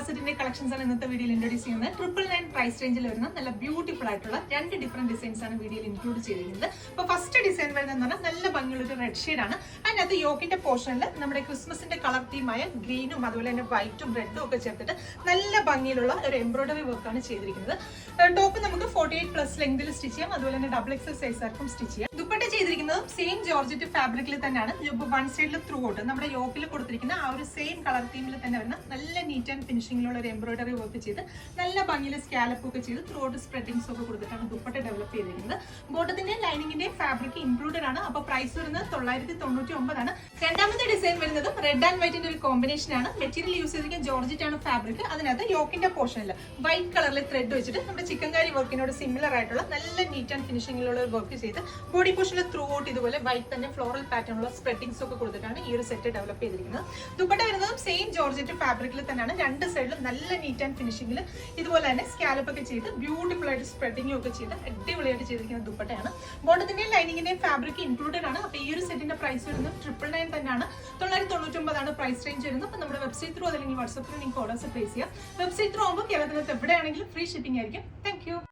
കോർസെറ്റിന്റെ collections ആണ് ഇന്നത്തെ വീഡിയോയിൽ ഇൻട്രോഡ്യൂസ് ചെയ്യുന്നത്. 999 പ്രൈസ് റേഞ്ചിൽ വരുന്ന നല്ല ബ്യൂട്ടിഫുൾ ആയിട്ടുള്ള 2 ഡിഫറെന്റ് ഡിസൈൻസ് ആണ് വീഡിയോയിൽ ഇൻക്ലൂഡ് ചെയ്തിരിക്കുന്നത്. അപ്പോൾ ഫസ്റ്റ് ഡിസൈൻ വരുന്നത് പറഞ്ഞാൽ നല്ല ഭംഗിയുള്ള ഒരു റെഡ് ഷെയ്ഡ് ആണ്. അതിനകത്ത് യോക്കിന്റെ പോർഷനിൽ നമ്മുടെ ക്രിസ്മസിന്റെ കളർ തീമായ ഗ്രീനും അതുപോലെ തന്നെ വൈറ്റും റെഡും ഒക്കെ ചേർത്തിട്ട് നല്ല ഭംഗിയിലുള്ള ഒരു എംബ്രോയിഡറി വർക്കാണ് ചെയ്തിരിക്കുന്നത്. ടോപ്പ് നമുക്ക് 48+ ലെങ്തിൽ സ്റ്റിച്ച് ചെയ്യാം, അതുപോലെ തന്നെ XXL സൈസ് ആർക്കും സ്റ്റിച്ച് ചെയ്യാം. ദുപ്പട്ട ചെയ്തിരിക്കുന്നത് സെയിം ജോർജറ്റ് ഫാബ്രിക്കിൽ തന്നെയാണ്. വൺ സൈഡിൽ ത്രൂ ഔട്ട് നമ്മുടെ യോക്കിൽ കൊടുത്തിരിക്കുന്ന ആ ഒരു സെയിം കളർ തീമിൽ തന്നെ വരുന്ന നല്ല നീറ്റ് ആൻഡ് ഫിനിഷിംഗിലുള്ള ഒരു എംബ്രോയിഡറി വർക്ക് ചെയ്ത് നല്ല ഭംഗിയിൽ സ്കാലപ്പ് ഒക്കെ ചെയ്ത് ത്രൂ ഔട്ട് സ്പ്രെഡിങ്സ് ഒക്കെ കൊടുത്തിട്ടാണ് ദുപ്പട്ട ഡെവലപ്പ് ചെയ്തിരിക്കുന്നത്. ബോട്ടത്തിന്റെ ലൈനിങ്ങിന്റെ ഫാബ്രിക് ഇൻക്ലൂഡഡ് ആണ്. അപ്പോൾ പ്രൈസ് വരുന്നത് 999 ആണ്. രണ്ടാമത്തെ ഡിസൈൻ വരുന്നത് റെഡ് ആൻഡ് വൈറ്റിന്റെ ഒരു കോമ്പിനേഷൻ ആണ്. മെറ്റീരിയൽ യൂസ് ചെയ്തിരിക്കുന്ന ജോർജറ്റ് ആണ് ഫാബ്രിക്. അതിനകത്ത് യോക്കിന്റെ പോർഷനിൽ വൈറ്റ് കളറിൽ ത്രെഡ് വെച്ചിട്ട് നമ്മുടെ ചിക്കൻകാരി വർക്കിനോട് സിമിലർ ആയിട്ടുള്ള നല്ല നീറ്റ് ആൻഡ് ഫിനിഷിംഗിലുള്ള ഒരു വർക്ക് ചെയ്ത് ബോഡി പോർഷനിൽ ത്രൂ ഔട്ട് ഇതുപോലെ വൈറ്റ് തന്നെ ഫ്ലോറൽ പാറ്റേണുള്ള സ്പ്രെഡിങ്സ് ഒക്കെ കൊടുത്തിട്ടാണ് ഈ ഒരു സെറ്റ് ഡെവലപ്പ് ചെയ്തിരിക്കുന്നത്. ദുപ്പട്ട വരുന്നത് സെയിം ജോർജറ്റ് ഫാബ്രിക്കിൽ തന്നെയാണ്. രണ്ട് സൈഡിലും നല്ല നീറ്റ് ആൻഡ് ഫിനിഷിംഗിൽ ഇതുപോലെ തന്നെ സ്കാലപ്പ് ഒക്കെ ചെയ്ത് ബ്യൂട്ടിഫുൾ ആയിട്ട് സ്പ്രെഡിംഗ് ഒക്കെ ചെയ്ത് അടിപൊളിയായിട്ട് ചെയ്തിരിക്കുന്ന ദുപ്പട്ടയാണ്. ബോട്ടത്തിന്റെയും ലൈനിങ്ങിന്റെയും ഫാബ്രിക് ഇൻക്ലൂഡഡ് ആണ്. അപ്പോൾ ഈ ഒരു സെറ്റിന്റെ പ്രൈസ് വരുന്നത് 999 തന്നെയാണ്. 999 ആണ് പ്രൈസ് റേഞ്ച് വരുന്നത്. അപ്പോൾ നമ്മുടെ വെബ്സൈറ്റ് ത്രൂ അല്ലെങ്കിൽ വാട്സ്ആപ്പിൽ നിങ്ങൾക്ക് ഓർഡേഴ്സ് പ്ലേസ് ചെയ്യാം. വെബ്സൈറ്റ് ത്രൂ ആകുമ്പോൾ കേരളത്തിനകത്ത് എവിടെയാണെങ്കിലും ഫ്രീ ഷിപ്പിംഗ് ആയിരിക്കും. Thank you.